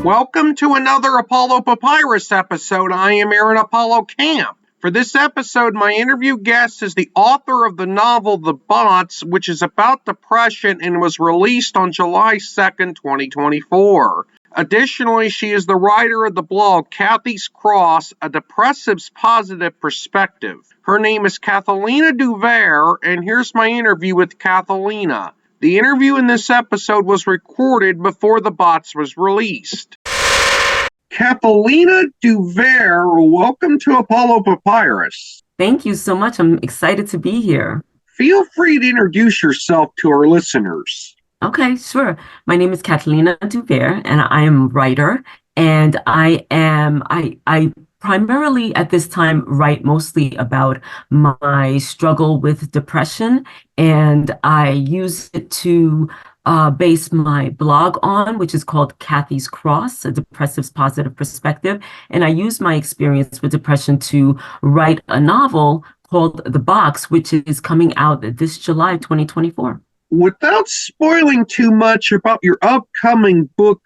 Welcome to another Apollo Papyrus episode. I am Aaron Apollo Camp. For this episode, my interview guest is the author of the novel The Bots, which is about depression and was released on July 2nd, 2024. Additionally, she is the writer of the blog Cathy's Cross, A Depressive's Positive Perspective. Her name is Cathelina Duvert, and here's my interview with Cathelina. The interview in this episode was recorded before The Bots was released. Cathelina Duvert, welcome to Apollo Papyrus. Thank you so much. I'm excited to be here. Feel free to introduce yourself to our listeners. Okay, sure. My name is Cathelina Duvert, and I am a writer, and I primarily at this time write mostly about my struggle with depression, and I use it to base my blog on, which is called Cathy's Cross, A Depressive's Positive Perspective. And I use my experience with depression to write a novel called The Box, which is coming out this July 2024. Without spoiling too much about your upcoming book,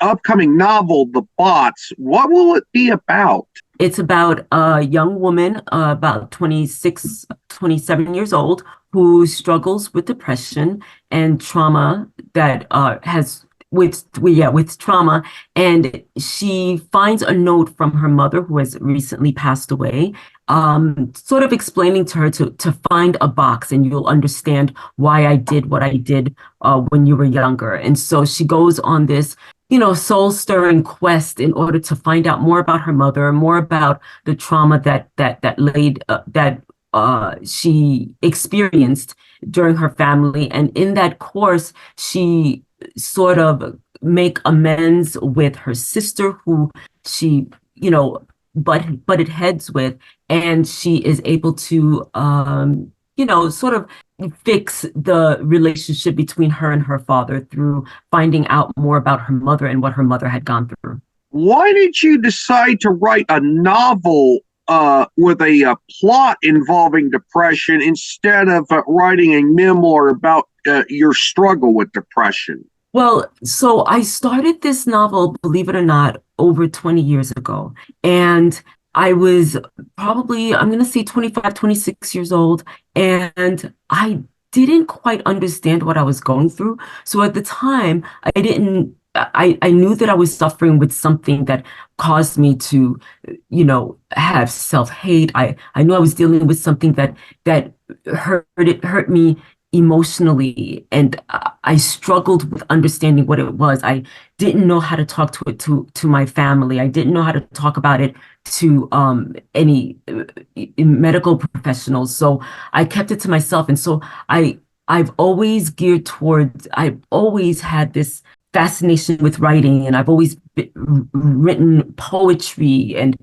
upcoming novel, The Bots, what will it be about? It's about a young woman, about 26, 27 years old, who struggles with depression and trauma that with trauma. And she finds a note from her mother, who has recently passed away, sort of explaining to her to find a box, and you'll understand why I did what I did when you were younger. And so she goes on this soul-stirring quest in order to find out more about her mother, more about the trauma that she experienced during her family. And in that course, she sort of make amends with her sister, who she, butted heads with, and she is able to, sort of fix the relationship between her and her father through finding out more about her mother and what her mother had gone through. Why did you decide to write a novel with a plot involving depression instead of writing a memoir about your struggle with depression? Well, so I started this novel, believe it or not, over 20 years ago. And I was probably, I'm going to say 25, 26 years old, and I didn't quite understand what I was going through. So at the time, I knew that I was suffering with something that caused me to, have self-hate. I knew I was dealing with something that hurt me emotionally, and I struggled with understanding what it was. I didn't know how to talk to it to my family. I didn't know how to talk about it to any medical professionals. So I kept it to myself. And so I've always had this fascination with writing, and I've always written poetry and,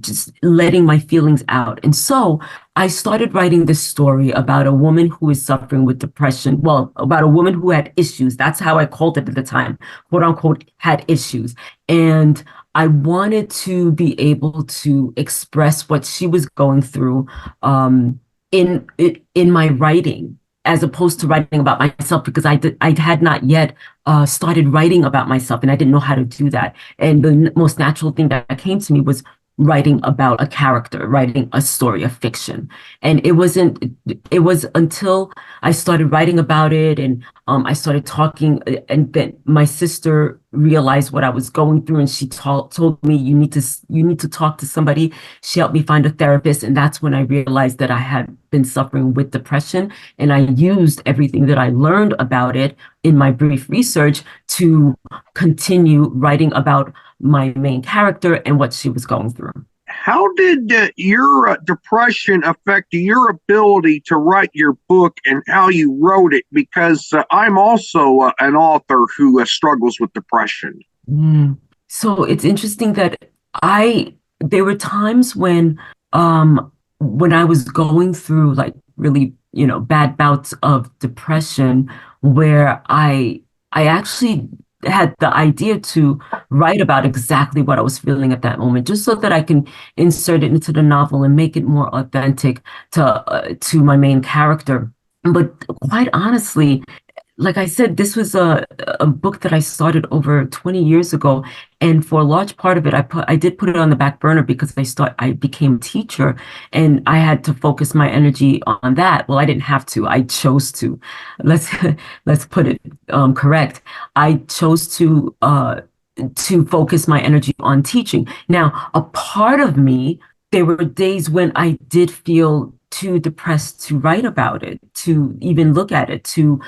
just letting my feelings out. And so I started writing this story about a woman who is suffering with depression. Well, about a woman who had issues. That's how I called it at the time, quote unquote, had issues. And I wanted to be able to express what she was going through in my writing, as opposed to writing about myself, because I had not yet started writing about myself, and I didn't know how to do that. And the most natural thing that came to me was writing about a character, writing a story, a fiction. And it was until I started writing about it, and I started talking, and then my sister realized what I was going through, and she told me, you need to talk to somebody. She helped me find a therapist, and that's when I realized that I had been suffering with depression. And I used everything that I learned about it in my brief research to continue writing about my main character and what she was going through. How did your depression affect your ability to write your book and how you wrote it? Because I'm also an author who struggles with depression. So it's interesting that there were times when I was going through like really, bad bouts of depression, where I actually had the idea to write about exactly what I was feeling at that moment, just so that I can insert it into the novel and make it more authentic to my main character. But quite honestly, like I said, this was a book that I started over 20 years ago. And for a large part of it, I did put it on the back burner because I became a teacher and I had to focus my energy on that. Well, I didn't have to. I chose to. Let's let's put it correct. I chose to focus my energy on teaching. Now, a part of me, there were days when I did feel too depressed to write about it, to even look at it, to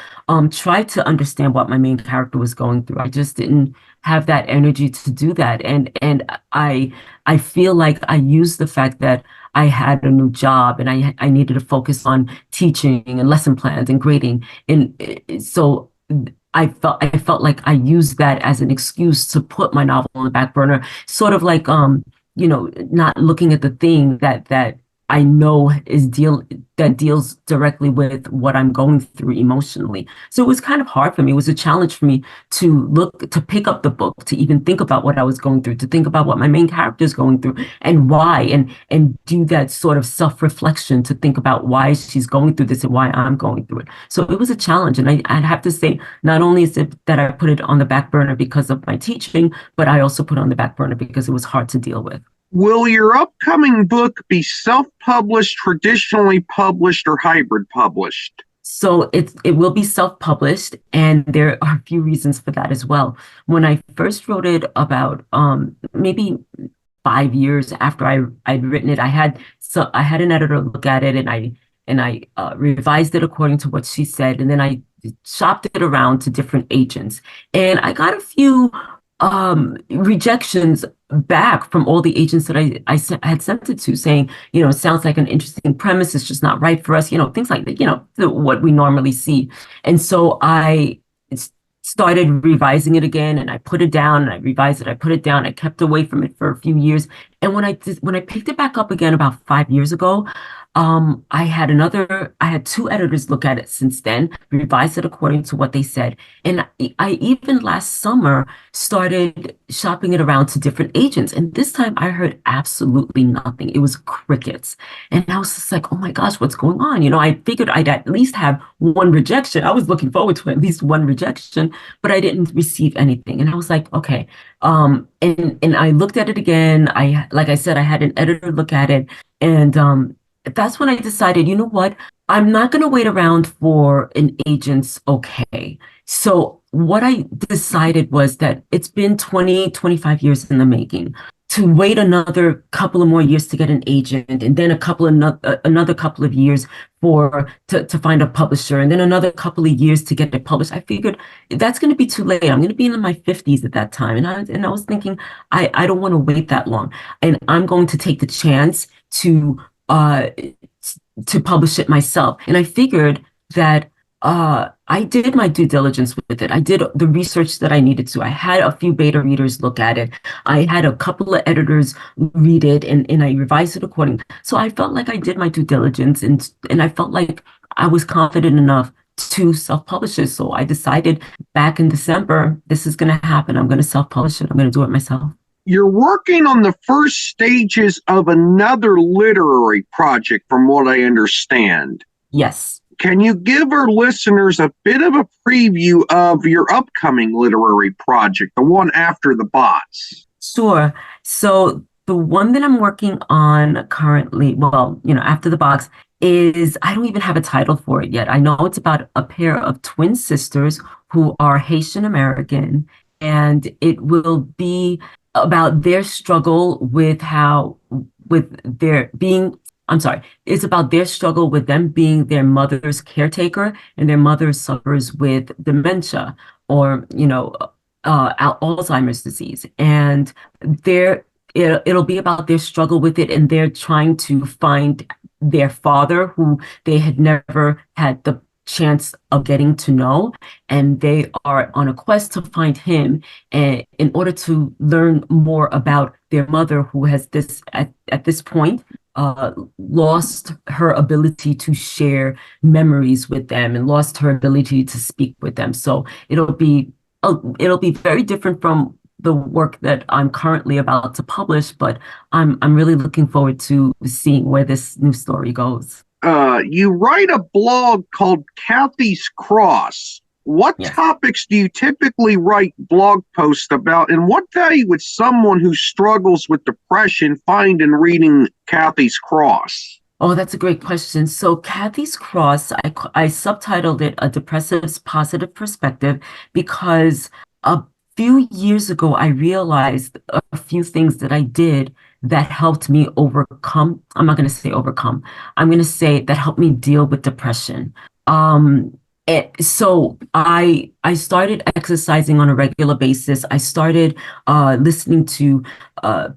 try to understand what my main character was going through. I just didn't have that energy to do that. And I feel like I used the fact that I had a new job and I needed to focus on teaching and lesson plans and grading. And so I felt like I used that as an excuse to put my novel on the back burner, sort of like not looking at the thing that I know that deals directly with what I'm going through emotionally. So it was kind of hard for me. It was a challenge for me to pick up the book, to even think about what I was going through, to think about what my main character is going through and why, and do that sort of self-reflection to think about why she's going through this and why I'm going through it. So it was a challenge. And I'd have to say, not only is it that I put it on the back burner because of my teaching, but I also put it on the back burner because it was hard to deal with. Will your upcoming book be self-published, traditionally published, or hybrid published? So it will be self-published, and there are a few reasons for that as well. When I first wrote it about maybe 5 years after I'd written it, I had an editor look at it, and I revised it according to what she said, and then I shopped it around to different agents, and I got a few rejections back from all the agents that had sent it to, saying, it sounds like an interesting premise, it's just not right for us, things like that, what we normally see. And so I started revising it again, and I put it down, and I revised it, I put it down, I kept away from it for a few years. And when I picked it back up again about 5 years ago, I had two editors look at it since then, revised it according to what they said. And I even last summer started shopping it around to different agents. And this time I heard absolutely nothing. It was crickets. And I was just like, oh my gosh, what's going on? I figured I'd at least have one rejection. I was looking forward to at least one rejection, but I didn't receive anything. And I was like, okay. And I looked at it again. Like I said, I had an editor look at it, and that's when I decided, you know what? I'm not going to wait around for an agent's okay. So what I decided was that it's been 20, 25 years in the making. To wait another couple of more years to get an agent, and then another couple of years to find a publisher, and then another couple of years to get it published. I figured that's going to be too late. I'm going to be in my 50s at that time, and I was thinking I don't want to wait that long, and I'm going to take the chance uh, to publish it myself. And I figured that I did my due diligence with it. I did the research that I needed to. I had a few beta readers look at it. I had a couple of editors read it, and I revised it accordingly. So I felt like I did my due diligence, and I felt like I was confident enough to self-publish it. So I decided back in December, this is going to happen. I'm going to self-publish it. I'm going to do it myself. You're working on the first stages of another literary project, from what I understand. Yes. Can you give our listeners a bit of a preview of your upcoming literary project, the one after the bots? Sure. So the one that I'm working on currently, well, after the box, is I don't even have a title for it yet. I know it's about a pair of twin sisters who are Haitian American, and it will be about their struggle with their being, I'm sorry, it's about their struggle with them being their mother's caretaker, and their mother suffers with dementia, or, Alzheimer's disease. And it'll be about their struggle with it, and they're trying to find their father, who they had never had the chance of getting to know, and they are on a quest to find him, and in order to learn more about their mother, who has at this point lost her ability to share memories with them and lost her ability to speak with them. So it'll be very different from the work that I'm currently about to publish, but I'm really looking forward to seeing where this new story goes. You write a blog called Cathy's Cross. What Yes. topics do you typically write blog posts about, and what value would someone who struggles with depression find in reading Cathy's Cross? Oh, that's a great question. So Cathy's Cross, I subtitled it A Depressive's Positive Perspective because a few years ago, I realized a few things that I did that helped me overcome. I'm not going to say overcome. I'm going to say that helped me deal with depression. Um, so I started exercising on a regular basis. I started listening to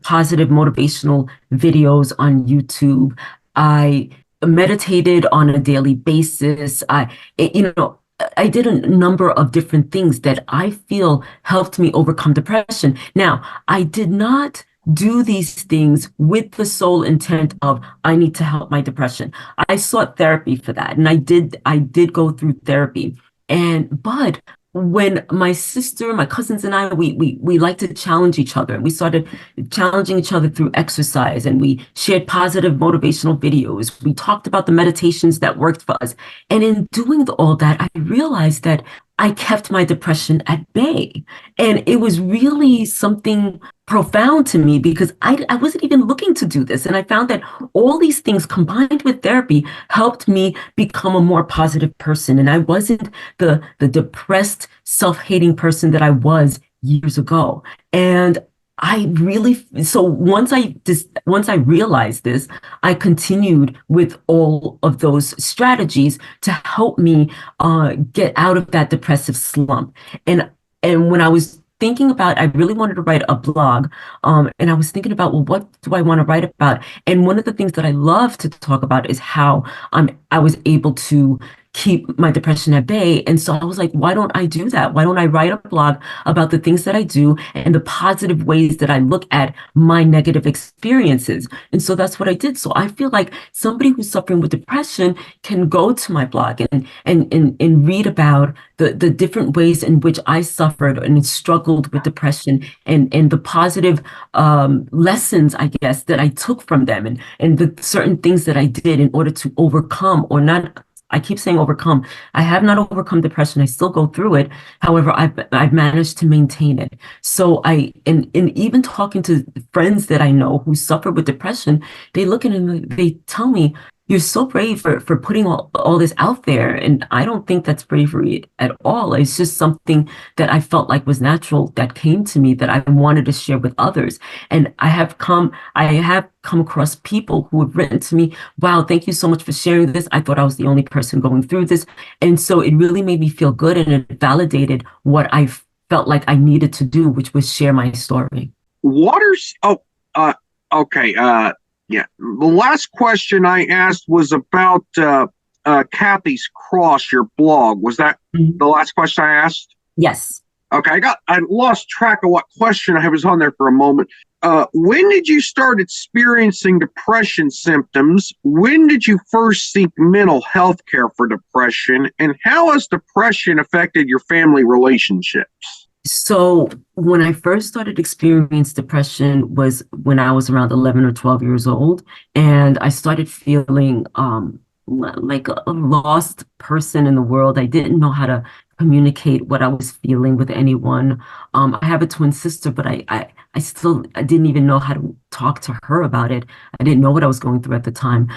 positive motivational videos on YouTube. I meditated on a daily basis. I did a number of different things that I feel helped me overcome depression. Now, I did not do these things with the sole intent of I need to help my depression. I sought therapy for that, and I did go through therapy. But when my sister, my cousins and I, we like to challenge each other. We started challenging each other through exercise, and we shared positive motivational videos. We talked about the meditations that worked for us. And in doing all that, I realized that I kept my depression at bay. And it was really something profound to me because I wasn't even looking to do this. And I found that all these things combined with therapy helped me become a more positive person. And I wasn't the depressed, self-hating person that I was years ago. And I really, so once I realized this, I continued with all of those strategies to help me get out of that depressive slump. And and when I was thinking about, I really wanted to write a blog, and I was thinking about, well, what do I want to write about? And one of the things that I love to talk about is how I was able to keep my depression at bay. And so I was like, why don't I do that? Why don't I write a blog about the things that I do and the positive ways that I look at my negative experiences? And so that's what I did. So I feel like somebody who's suffering with depression can go to my blog and read about the different ways in which I suffered and struggled with depression and the positive lessons, I guess, that I took from them and the certain things that I did in order to overcome or not. I keep saying overcome. I have not overcome depression. I still go through it. However, I've managed to maintain it. So and even talking to friends that I know who suffer with depression, they look at it and they tell me, you're so brave for putting all this out there. And I don't think that's bravery at all. It's just something that I felt like was natural that came to me that I wanted to share with others. And I have come across people who have written to me, wow, thank you so much for sharing this. I thought I was the only person going through this. And so it really made me feel good and it validated what I felt like I needed to do, which was share my story. Waters. Oh, okay. Yeah. The last question I asked was about Cathy's Cross, your blog. Was that the last question I asked? Yes. Okay, I lost track of what question I was on there for a moment. When did you start experiencing depression symptoms? When did you first seek mental health care for depression? And how has depression affected your family relationships? So when I first started experiencing depression was when I was around 11 or 12 years old, and I started feeling like a lost person in the world. I didn't know how to communicate what I was feeling with anyone. I have a twin sister, but I didn't even know how to talk to her about it. I didn't know what I was going through at the time.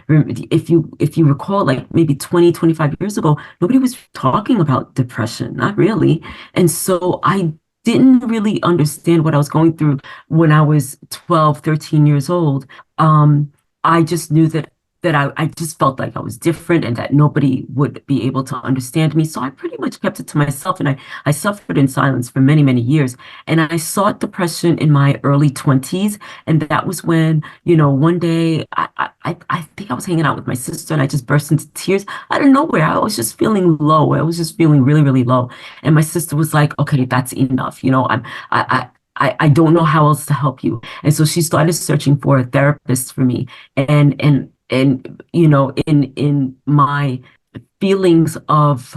If you recall, like maybe 20, 25 years ago, nobody was talking about depression, not really. And so I didn't really understand what I was going through when I was 12, 13 years old. I just knew that I just felt like I was different and that nobody would be able to understand me. So I pretty much kept it to myself and I suffered in silence for many, many years. And I sought depression in my early 20s. And that was when, one day I think I was hanging out with my sister and I just burst into tears out of nowhere. I was just feeling low. I was just feeling really, really low. And my sister was like, okay, that's enough. I don't know how else to help you. And so she started searching for a therapist for me. And in my feelings of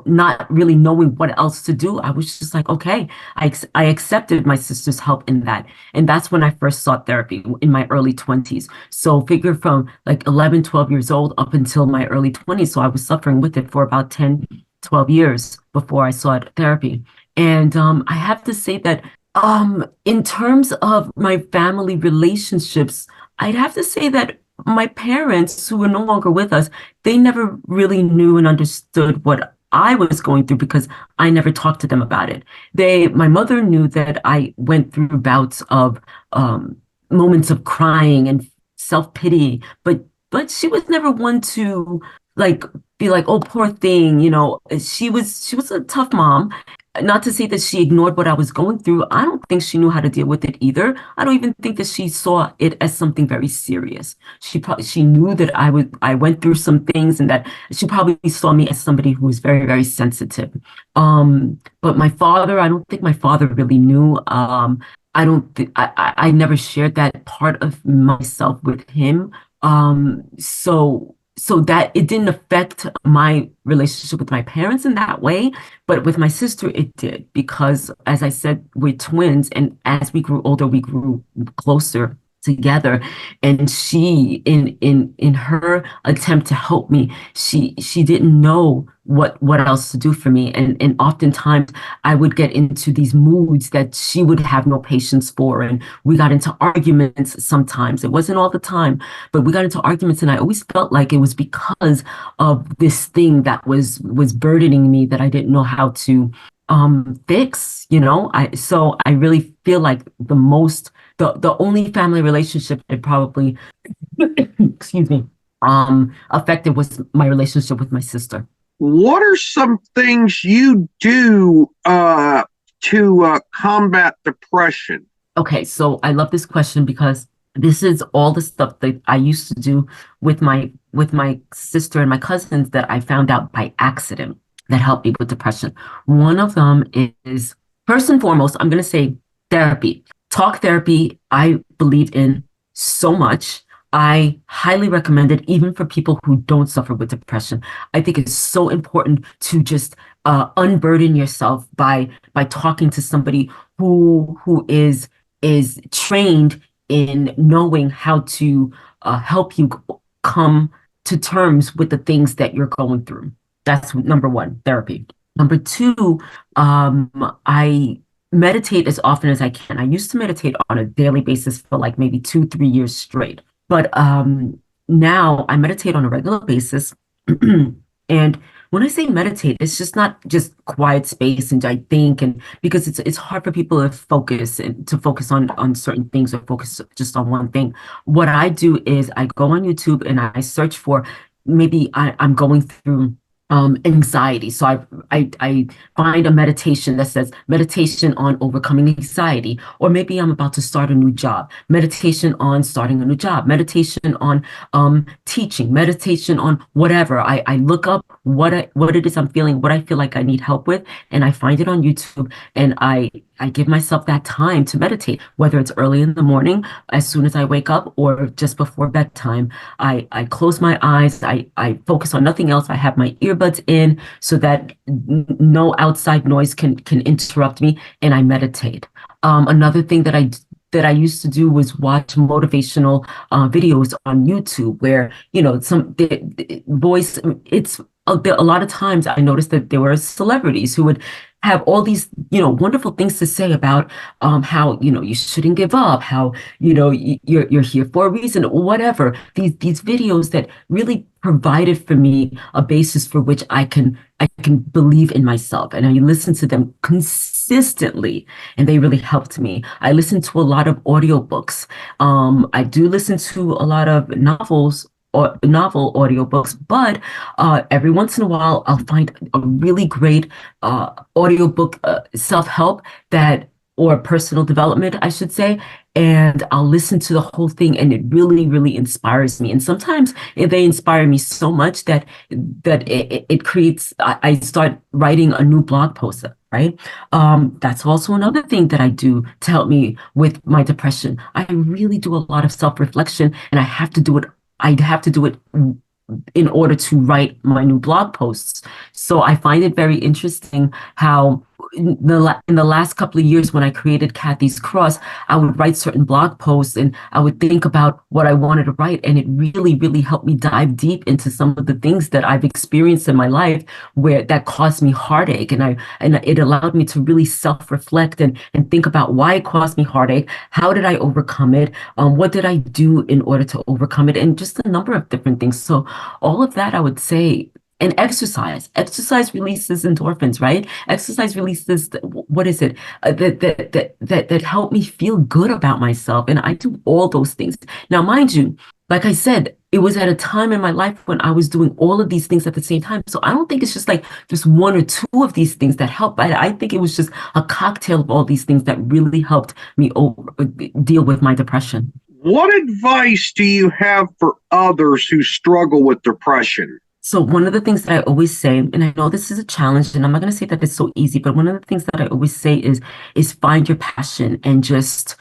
not really knowing what else to do, I was just like, okay, I accepted my sister's help in that. And that's when I first sought therapy in my early 20s. So figure from like 11, 12 years old up until my early 20s. So I was suffering with it for about 12 years before I sought therapy. And I have to say that in terms of my family relationships, I'd have to say that my parents, who are no longer with us, they never really knew and understood what I was going through because I never talked to them about it. My mother knew that I went through bouts of um, moments of crying and self-pity, but she was never one to like be like, oh, poor thing, you know. She was a tough mom. Not to say that she ignored what I was going through. I don't think she knew how to deal with it either. I don't even think that she saw it as something very serious. She knew that I went through some things and that she probably saw me as somebody who was very, very sensitive. But my father, I don't think my father really knew. I don't think I never shared that part of myself with him. So that it didn't affect my relationship with my parents in that way, but with my sister it did because, as I said, we're twins, and as we grew older, we grew closer together. And she, in her attempt to help me, she didn't know what else to do for me, and oftentimes I would get into these moods that she would have no patience for, and we got into arguments sometimes. It wasn't all the time, but we got into arguments, and I always felt like it was because of this thing that was burdening me that I didn't know how to fix, you know. I really feel like the only family relationship that probably excuse me affected was my relationship with my sister. What are some things you do to combat depression? Okay, so I love this question because this is all the stuff that I used to do with my sister and my cousins that I found out by accident that helped me with depression. One of them is, first and foremost, I'm going to say therapy. Talk therapy, I believe in so much. I highly recommend it, even for people who don't suffer with depression. I think it's so important to just unburden yourself by talking to somebody who is trained in knowing how to help you come to terms with the things that you're going through. That's number one, therapy. Number two, I meditate as often as I can. I used to meditate on a daily basis for like maybe 2, 3 years straight. But now I meditate on a regular basis. And when I say meditate, it's just not just quiet space and I think, and because it's hard for people to focus and to focus on certain things or focus just on one thing. What I do is I go on YouTube and I search for, maybe I'm going through anxiety. So I find a meditation that says meditation on overcoming anxiety, or maybe I'm about to start a new job, meditation on starting a new job, meditation on teaching, meditation on whatever. I look up what it is I'm feeling, what I feel like I need help with, and I find it on YouTube, and I give myself that time to meditate, whether it's early in the morning, as soon as I wake up, or just before bedtime. I close my eyes, I focus on nothing else. I have my earbuds in so that no outside noise can interrupt me, and I meditate. Another thing that I used to do was watch motivational videos on YouTube where, you know, the voice, a lot of times I noticed that there were celebrities who would have all these, you know, wonderful things to say about how, you know, you shouldn't give up, how, you know, you're here for a reason, whatever. These videos that really provided for me a basis for which I can believe in myself, and I listen to them consistently, and they really helped me. I listen to a lot of audiobooks. I do listen to a lot of novels or novel audiobooks, but every once in a while I'll find a really great audiobook, self-help that, or personal development, I should say, and I'll listen to the whole thing, and it really, really inspires me. And sometimes they inspire me so much that it creates. I start writing a new blog post. Right. That's also another thing that I do to help me with my depression. I really do a lot of self-reflection, and I have to do it. I have to do it in order to write my new blog posts. So I find it very interesting how in the last couple of years when I created Cathy's Cross, I would write certain blog posts and I would think about what I wanted to write. And it really, really helped me dive deep into some of the things that I've experienced in my life where that caused me heartache. And it allowed me to really self-reflect and think about why it caused me heartache. How did I overcome it? What did I do in order to overcome it? And just a number of different things. So all of that, I would say, and exercise releases endorphins, right? Exercise releases, what is it, that help me feel good about myself, and I do all those things. Now, mind you, like I said, it was at a time in my life when I was doing all of these things at the same time. So I don't think it's just like just one or two of these things that help. I think it was just a cocktail of all these things that really helped me deal with my depression. What advice do you have for others who struggle with depression? So one of the things that I always say, and I know this is a challenge, and I'm not going to say that it's so easy, but one of the things that I always say is find your passion and just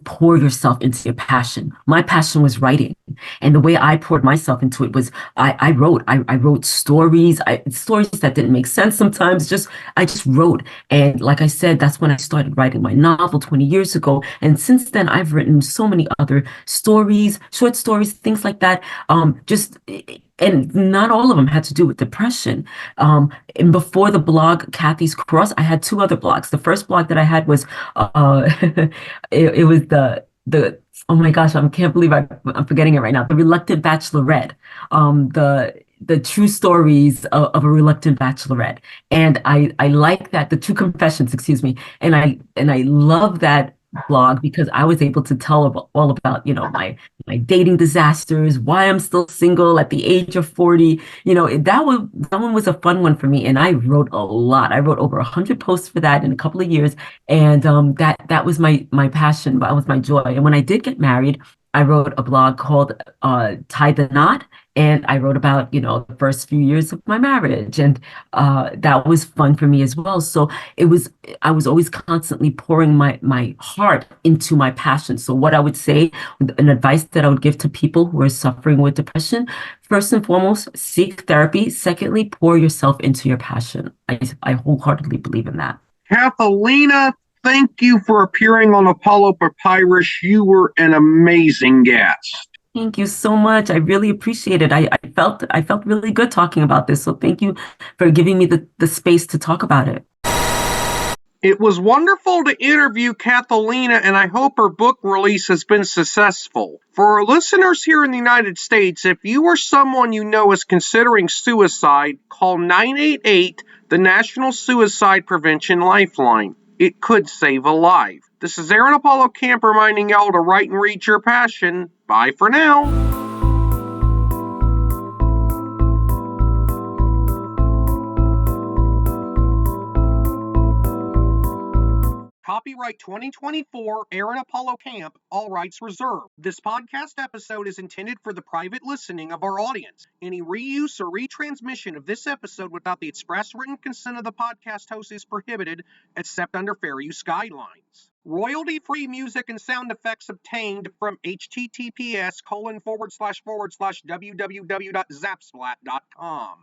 pour yourself into your passion. My passion was writing, and the way I poured myself into it was I wrote stories that didn't make sense sometimes. I just wrote, and like I said, that's when I started writing my novel 20 years ago. And since then, I've written so many other stories, short stories, things like that. Just and not all of them had to do with depression. And before the blog Cathy's Cross, I had two other blogs. The first blog that I had was it was the oh my gosh, I can't believe I'm forgetting it right now. The Reluctant Bachelorette, the true stories of a reluctant bachelorette, and I like that, the true confessions, excuse me, and I love that blog because I was able to tell all about, my dating disasters, why I'm still single at the age of 40. That one was a fun one for me, and I wrote a lot. I wrote over 100 posts for that in a couple of years, and that was my passion. That was my joy. And when I did get married, I wrote a blog called Tie the Knot, and I wrote about, the first few years of my marriage, and that was fun for me as well. So it was I was always constantly pouring my heart into my passion. So what I would say, an advice that I would give to people who are suffering with depression, first and foremost, seek therapy. Secondly, pour yourself into your passion. I wholeheartedly believe in that. Cathelina, thank you for appearing on Apollo Papyrus. You were an amazing guest. Thank you so much. I really appreciate it. I felt really good talking about this. So thank you for giving me the space to talk about it. It was wonderful to interview Cathelina, and I hope her book release has been successful. For our listeners here in the United States, if you or someone you know is considering suicide, call 988, the National Suicide Prevention Lifeline. It could save a life. This is Aaron Apollo Camp reminding y'all to write and read your passion. Bye for now. Copyright 2024, Aaron Apollo Camp, all rights reserved. This podcast episode is intended for the private listening of our audience. Any reuse or retransmission of this episode without the express written consent of the podcast host is prohibited, except under fair use guidelines. Royalty-free music and sound effects obtained from https://www.zapsplat.com.